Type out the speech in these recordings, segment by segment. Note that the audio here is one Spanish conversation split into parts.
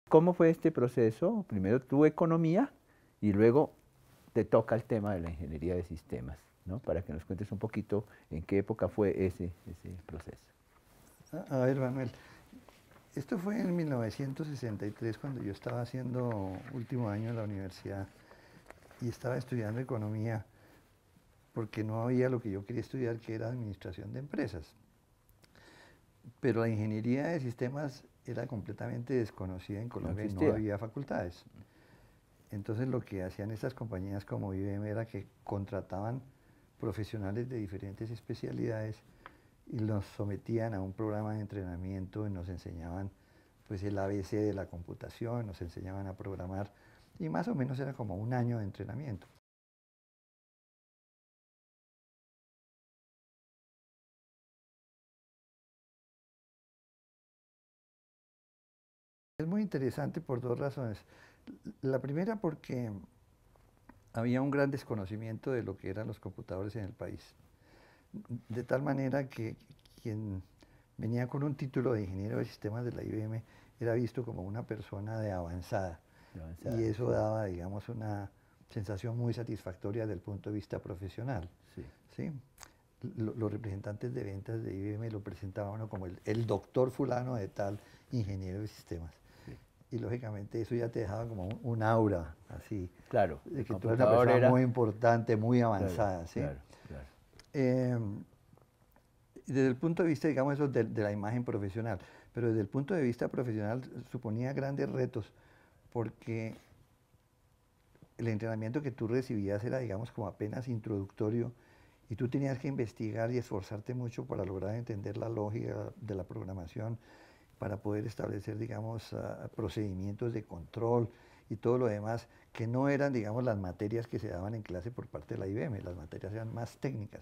¿Cómo fue este proceso? Primero tu economía y luego te toca el tema de la ingeniería de sistemas, ¿no? Para que nos cuentes un poquito en qué época fue ese proceso. A ver, Manuel, esto fue en 1963 cuando yo estaba haciendo último año en la universidad y estaba estudiando economía porque no había lo que yo quería estudiar, que era administración de empresas. Pero la ingeniería de sistemas era completamente desconocida en No Colombia y no existía. había facultades. Entonces lo que hacían estas compañías como IBM era que contrataban profesionales de diferentes especialidades y los sometían a un programa de entrenamiento y nos enseñaban pues el ABC de la computación, nos enseñaban a programar y más o menos era como un año de entrenamiento. Es muy interesante por dos razones. La primera porque había un gran desconocimiento de lo que eran los computadores en el país. De tal manera que quien venía con un título de ingeniero de sistemas de la IBM era visto como una persona de avanzada. Y eso Sí, daba, digamos, una sensación muy satisfactoria desde el punto de vista profesional. sí. ¿Sí? Los representantes de ventas de IBM lo presentaban a uno como el doctor fulano de tal ingeniero de sistemas. Sí. Y lógicamente eso ya te dejaba como un aura así, Claro, de el que tú eres una computador persona era... muy importante, muy Claro, avanzada. ¿sí? claro, claro. Eh, desde el punto de vista, digamos, eso de la imagen profesional, pero desde el punto de vista profesional suponía grandes retos, porque el entrenamiento que tú recibías era, digamos, como apenas introductorio, y tú tenías que investigar y esforzarte mucho para lograr entender la lógica de la programación, para poder establecer, digamos, procedimientos de control y todo lo demás, que no eran, digamos, las materias que se daban en clase por parte de la IBM, las materias eran más técnicas,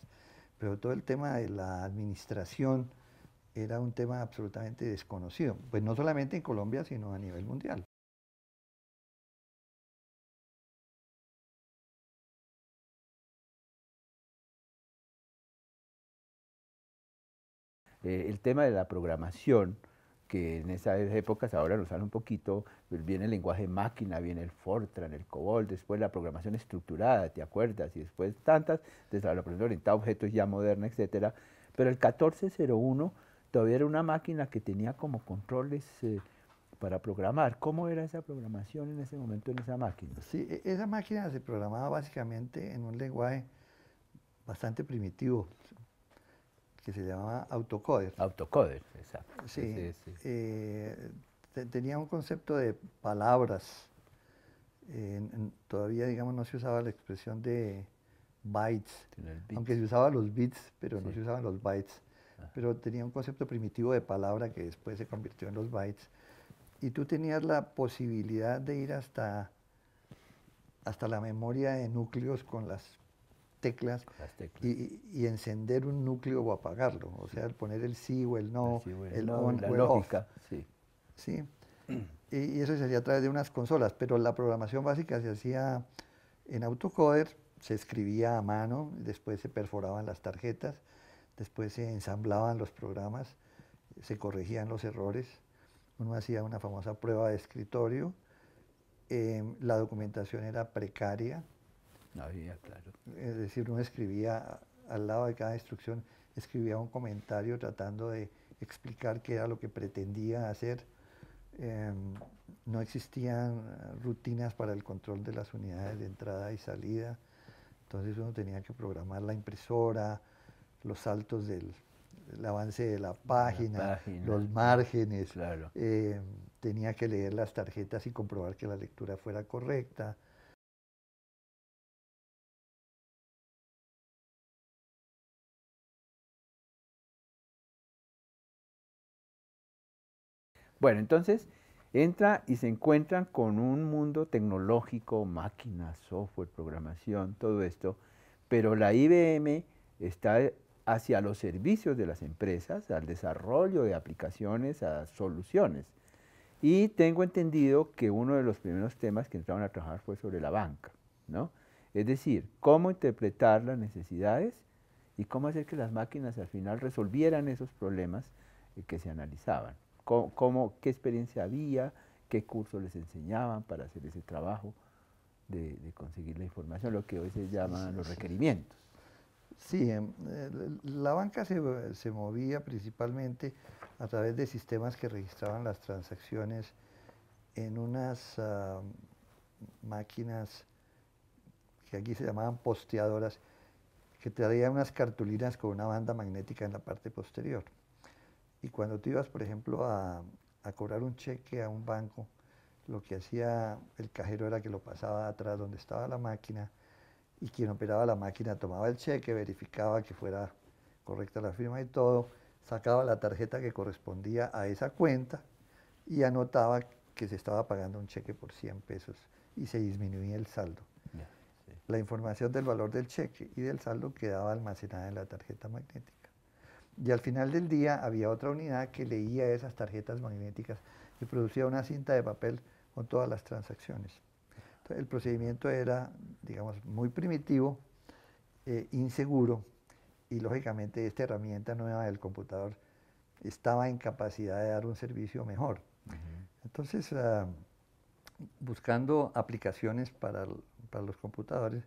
pero todo el tema de la administración era un tema absolutamente desconocido, pues no solamente en Colombia, sino a nivel mundial. El tema de la programación, que en esas épocas ahora nos sale un poquito, pues viene el lenguaje máquina, viene el Fortran, el COBOL, después la programación estructurada, ¿te acuerdas? Y después tantas, desde la programación orientada a objetos ya moderna, etcétera. Pero el 1401 todavía era una máquina que tenía como controles para programar. ¿Cómo era esa programación en ese momento en esa máquina? Sí, esa máquina se programaba básicamente en un lenguaje bastante primitivo que se llamaba autocoder. Autocoder, exacto. Sí, eh, tenía un concepto de palabras. Todavía, digamos, no se usaba la expresión de bytes, Tiene el aunque bits. se usaban los bits, pero no Sí. se usaban los bytes. Ajá. Pero tenía un concepto primitivo de palabra que después se convirtió en los bytes. Y tú tenías la posibilidad de ir hasta la memoria de núcleos con las teclas Con las teclas. y encender un núcleo o apagarlo. O Sí. sea, el poner el sí o el no, Así, bueno, el no, y on la o el off. lógica, sí. ¿Sí? Y eso se hacía a través de unas consolas, pero la programación básica se hacía en autocoder, se escribía a mano, después se perforaban las tarjetas, después se ensamblaban los programas, se corregían los errores, uno hacía una famosa prueba de escritorio, la documentación era precaria, No había, claro. es decir, uno escribía al lado de cada instrucción, escribía un comentario tratando de explicar qué era lo que pretendía hacer. No existían rutinas para el control de las unidades de entrada y salida, entonces uno tenía que programar la impresora, los saltos del avance de la La página, página, los márgenes, claro. eh, tenía que leer las tarjetas y comprobar que la lectura fuera correcta. Bueno, entonces entra y se encuentran con un mundo tecnológico, máquinas, software, programación, todo esto, pero la IBM está hacia los servicios de las empresas, al desarrollo de aplicaciones, a soluciones. Y tengo entendido que uno de los primeros temas que entraron a trabajar fue sobre la banca, ¿no? Es decir, cómo interpretar las necesidades y cómo hacer que las máquinas al final resolvieran esos problemas que se analizaban. ¿Qué experiencia había? qué cursos les enseñaban para hacer ese trabajo de conseguir la información, lo que hoy se llaman los requerimientos. Sí, la banca se movía principalmente a través de sistemas que registraban las transacciones en unas máquinas que aquí se llamaban posteadoras, que traían unas cartulinas con una banda magnética en la parte posterior. Y cuando tú ibas, por ejemplo, a cobrar un cheque a un banco, lo que hacía el cajero era que lo pasaba atrás donde estaba la máquina, y quien operaba la máquina tomaba el cheque, verificaba que fuera correcta la firma y todo, sacaba la tarjeta que correspondía a esa cuenta y anotaba que se estaba pagando un cheque por 100 pesos y se disminuía el saldo. Ya, sí. La información del valor del cheque y del saldo quedaba almacenada en la tarjeta magnética. Y al final del día había otra unidad que leía esas tarjetas magnéticas y producía una cinta de papel con todas las transacciones. Entonces, el procedimiento era, digamos, muy primitivo, inseguro, y lógicamente esta herramienta nueva del computador estaba en capacidad de dar un servicio mejor. Entonces, buscando aplicaciones para los computadores,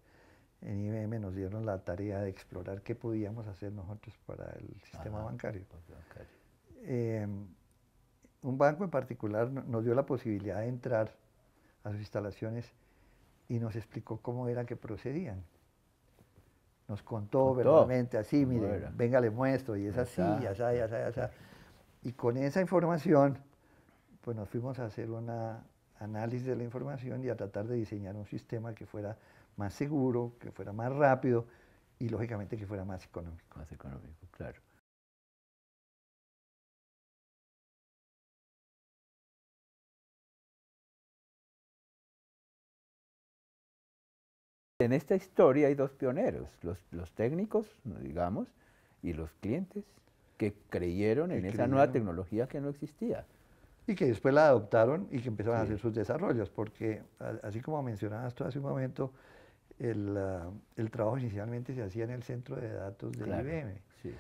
en IBM nos dieron la tarea de explorar qué podíamos hacer nosotros para el sistema bancario. Un banco en particular nos dio la posibilidad de entrar a sus instalaciones y nos explicó cómo era que procedían. Nos contó verbalmente, así, mire, venga, le muestro, y es así, y así, y así, y así. Y con esa información, pues nos fuimos a hacer un análisis de la información y a tratar de diseñar un sistema que fuera más seguro, que fuera más rápido y lógicamente que fuera más económico. Más económico, claro. En esta historia hay dos pioneros, los técnicos, digamos, y los clientes que creyeron en esa nueva tecnología que no existía. Y que después la adoptaron y que empezaron a hacer sus desarrollos, porque así como mencionabas tú hace un momento, el trabajo inicialmente se hacía en el centro de datos de IBM, sí.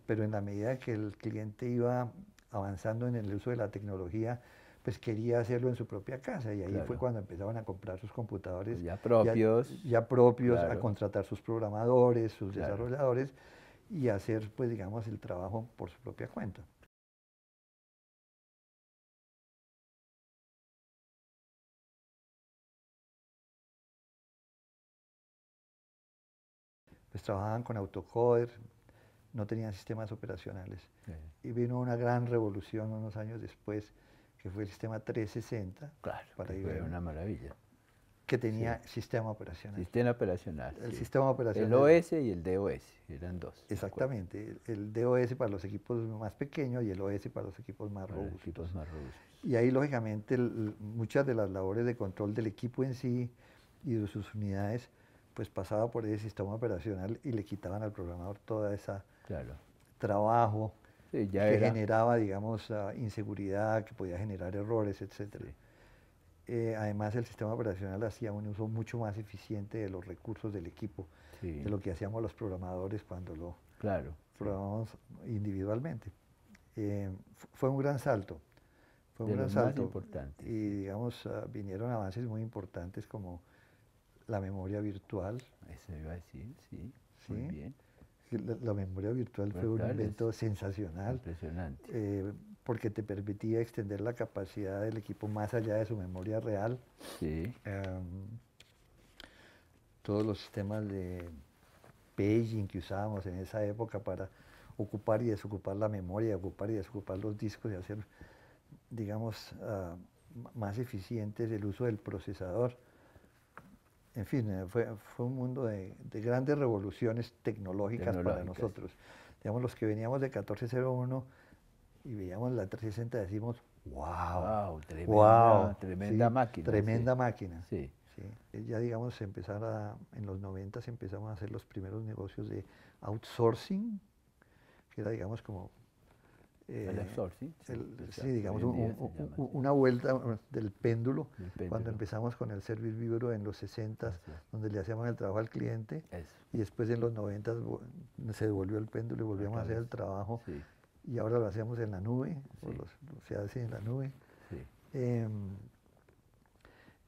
Pero en la medida que el cliente iba avanzando en el uso de la tecnología, pues quería hacerlo en su propia casa, y ahí fue cuando empezaban a comprar sus computadores pues ya propios, ya propios, a contratar sus programadores, sus desarrolladores, y hacer, pues digamos, el trabajo por su propia cuenta. Pues trabajaban con AutoCoder, no tenían sistemas operacionales. Y vino una gran revolución unos años después, que fue el sistema 360. Claro, para que fue una maravilla. Que tenía sistema operacional. Sistema operacional. El sistema operacional. El OS y el DOS, eran dos. Exactamente, el DOS para los equipos más pequeños y el OS para los equipos más robustos. Y ahí, lógicamente, muchas de las labores de control del equipo en sí y de sus unidades, pues pasaba por ese sistema operacional y le quitaban al programador toda esa trabajo que generaba, digamos, inseguridad, que podía generar errores, etc. Además, el sistema operacional hacía un uso mucho más eficiente de los recursos del equipo, de lo que hacíamos los programadores cuando lo programábamos individualmente. Fue un gran salto. Fue un gran salto. Importante. Y, digamos, vinieron avances muy importantes como la memoria virtual. Eso iba a decir, sí. Muy bien. La memoria virtual fue un invento sensacional. Impresionante. Porque te permitía extender la capacidad del equipo más allá de su memoria real. Todos los sistemas de paging que usábamos en esa época para ocupar y desocupar la memoria, ocupar y desocupar los discos y hacer, digamos, más eficientes el uso del procesador. En fin, fue un mundo de grandes revoluciones tecnológicas para nosotros. Digamos, los que veníamos de 1401 y veíamos la 360, decimos, wow, tremenda máquina. Tremenda máquina. Sí. Ya, digamos, en los 90 empezamos a hacer los primeros negocios de outsourcing, que era, digamos, como... el outsourcing. Sí, digamos, una vuelta del péndulo, cuando empezamos con el service bureau en los 60, donde le hacíamos el trabajo al cliente, y después en los 90 se devolvió el péndulo y volvíamos a hacer el trabajo, y ahora lo hacemos en la nube, se hace en la nube. Em,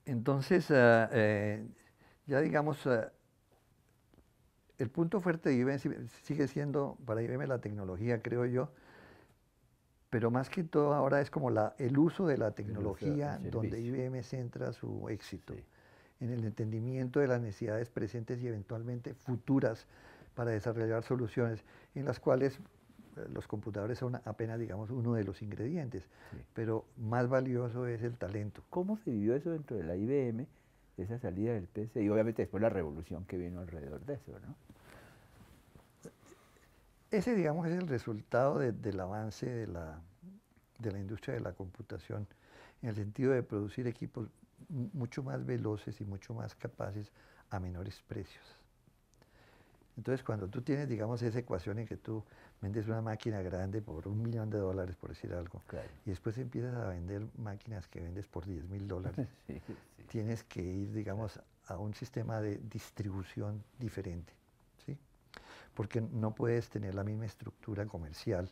entonces, ya digamos, el punto fuerte de IBM sigue siendo para IBM la tecnología, creo yo, pero más que todo ahora es como el uso de la El uso, el tecnología donde servicio. IBM centra su éxito, Sí, en el entendimiento de las necesidades presentes y eventualmente futuras para desarrollar soluciones en las cuales los computadores son apenas, digamos, uno de los ingredientes, sí. pero más valioso es el talento. ¿Cómo se vivió eso dentro de la IBM, esa salida del PC? Y obviamente después la revolución que vino alrededor de eso, ¿no? Ese, digamos, es el resultado del avance de la industria de la computación, en el sentido de producir equipos mucho más veloces y mucho más capaces a menores precios. Entonces, cuando tú tienes, digamos, esa ecuación en que tú vendes una máquina grande por $1.000.000, por decir algo, Claro. y después empiezas a vender máquinas que vendes por $10.000, Sí, sí, tienes que ir, claro. digamos, a un sistema de distribución diferente, ¿sí? Porque no puedes tener la misma estructura comercial.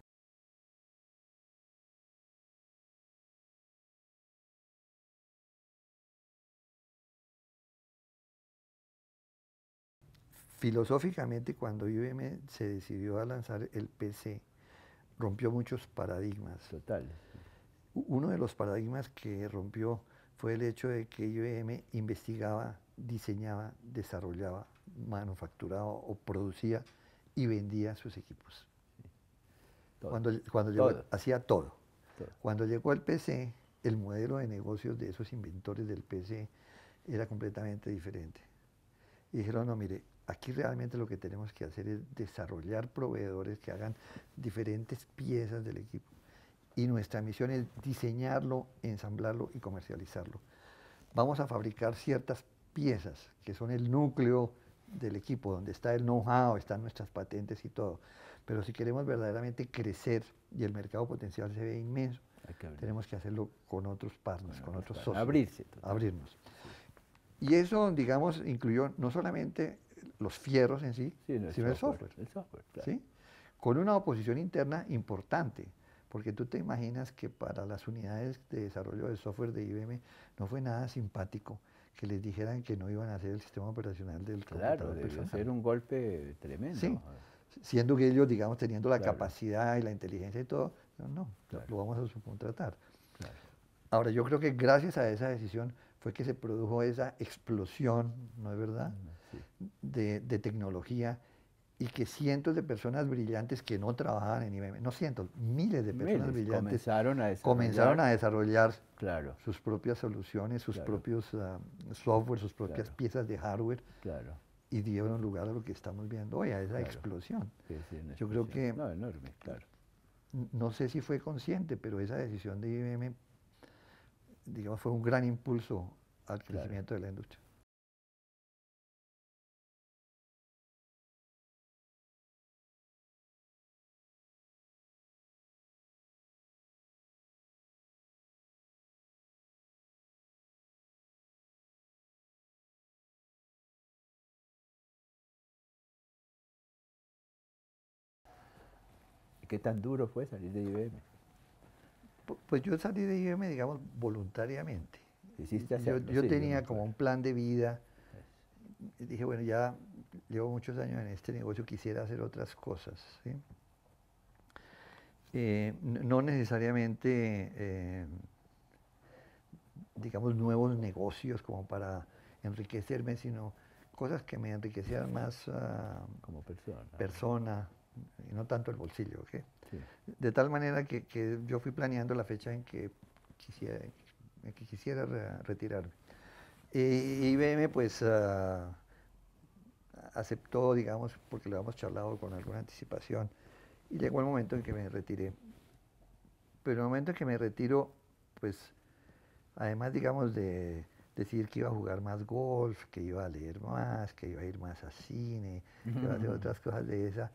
Filosóficamente, cuando IBM se decidió a lanzar el PC, rompió muchos paradigmas. Total. Uno de los paradigmas que rompió fue el hecho de que IBM investigaba, diseñaba, desarrollaba, manufacturaba o producía y vendía sus equipos. Todo. Cuando llegó, Todo. hacía todo. Todo. Cuando llegó el PC, el modelo de negocios de esos inventores del PC era completamente diferente. Y dijeron, no, mire, aquí realmente lo que tenemos que hacer es desarrollar proveedores que hagan diferentes piezas del equipo. Y nuestra misión es diseñarlo, ensamblarlo y comercializarlo. Vamos a fabricar ciertas piezas que son el núcleo del equipo, donde está el know-how, están nuestras patentes y todo. Pero si queremos verdaderamente crecer y el mercado potencial se ve inmenso, Hay que abrir. tenemos que hacerlo con otros partners, con otros socios. Abrirse. Total. Abrirnos. Sí. Y eso, digamos, incluyó no solamente los fierros en sí, Sí, no, el sino el software. software. El software, claro. ¿Sí? Con una oposición interna importante, porque tú te imaginas que para las unidades de desarrollo de software de IBM no fue nada simpático que les dijeran que no iban a hacer el sistema operacional del Claro, computador debió personal. ser un golpe Sí, tremendo. siendo que ellos, digamos, teniendo la Claro, capacidad y la inteligencia y todo, no, claro, lo vamos a subcontratar. claro. Ahora, yo creo que gracias a esa decisión fue que se produjo esa explosión, ¿no es verdad?, Sí. de tecnología y que cientos de personas brillantes que no trabajaban en IBM, no cientos, miles de personas Miles brillantes comenzaron a comenzaron desarrollar. a desarrollar Claro, sus propias soluciones, sus claro, propios software, sus propias claro, piezas de hardware claro, y dieron lugar a lo que estamos viendo hoy, a esa claro. explosión. Sí, sí, una Yo creo explosión. que, No, enorme, claro. no sé si fue consciente, pero esa decisión de IBM, digamos, fue un gran impulso al Claro. crecimiento de la industria. ¿Y qué tan duro fue salir de IBM? Pues yo salí de IBM, digamos, voluntariamente. Quisiste Yo, hacerlo, yo sí, yo me tenía como acuerdo. un plan de vida. Y dije, bueno, ya llevo muchos años en este negocio, quisiera hacer otras cosas, ¿sí? No necesariamente, digamos, nuevos negocios como para enriquecerme, sino cosas que me enriquecieran más Como persona. persona y no tanto el bolsillo, ¿ok? Sí, De tal manera que yo fui planeando la fecha en que quisiera retirarme. IBM pues aceptó, digamos, porque lo habíamos charlado con alguna anticipación, y llegó el momento en que me retiré. Pero en el momento en que me retiro, pues además, digamos, de decir que iba a jugar más golf, que iba a leer más, que iba a ir más a cine, que iba a hacer otras cosas de esa,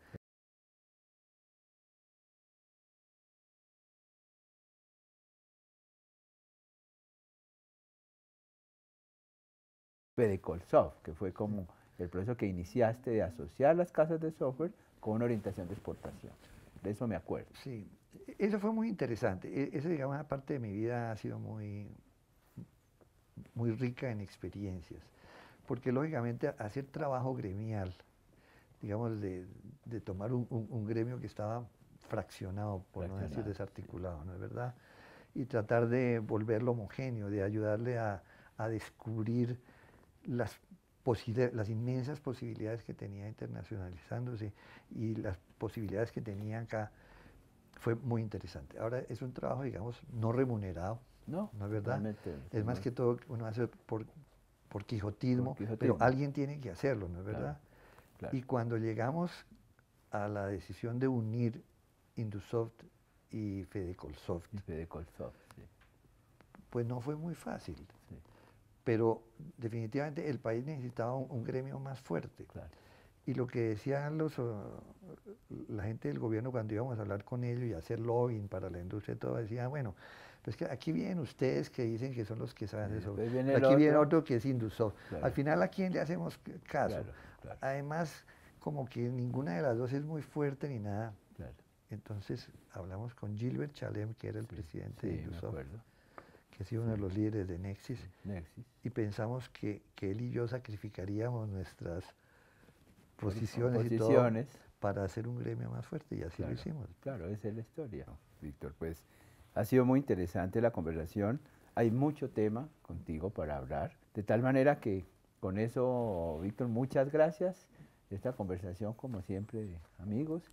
de Colsoft, que fue como el proceso que iniciaste de asociar las casas de software con una orientación de exportación. de eso me acuerdo. Sí, eso fue muy interesante. Esa, digamos, una parte de mi vida ha sido muy rica en experiencias, porque lógicamente hacer trabajo gremial, digamos, de tomar un gremio que estaba fraccionado, por no decir Fraccionado, desarticulado, ¿no es verdad? Y tratar de volverlo homogéneo, de ayudarle a descubrir las inmensas posibilidades que tenía internacionalizándose y las posibilidades que tenía acá, fue muy interesante. Ahora es un trabajo, digamos, no remunerado, No, ¿no es verdad? totalmente. Es más que todo uno hace por quijotismo, pero Quijotismo. alguien tiene que hacerlo, ¿no es Claro, verdad? claro. Y cuando llegamos a la decisión de unir Indusoft y Fedecolsoft, Y Fede Colsoft, sí, pues no fue muy fácil, sí, pero definitivamente el país necesitaba un gremio más fuerte. claro. Y lo que decían la gente del gobierno cuando íbamos a hablar con ellos y hacer lobbying para la industria y todo, decían, bueno, pues que aquí vienen ustedes que dicen que son los que saben Y de eso, después viene pero el aquí viene otro. otro que es Indusoft. Claro, Al final, ¿a quién le hacemos caso? claro, claro, Además, como que ninguna de las dos es muy fuerte ni nada. claro. Entonces hablamos con Gilbert Chalem, que era el presidente de Sí, me Indusoft, acuerdo. que ha sido uno de los líderes de Nexis, Nexis. y pensamos que él y yo sacrificaríamos nuestras posiciones y todo Posiciones. para hacer un gremio más fuerte, y así Claro, lo hicimos. claro, esa es la historia. Víctor, pues ha sido muy interesante la conversación. Hay mucho tema contigo para hablar. De tal manera que con eso, Víctor, muchas gracias. Esta conversación, como siempre, de amigos.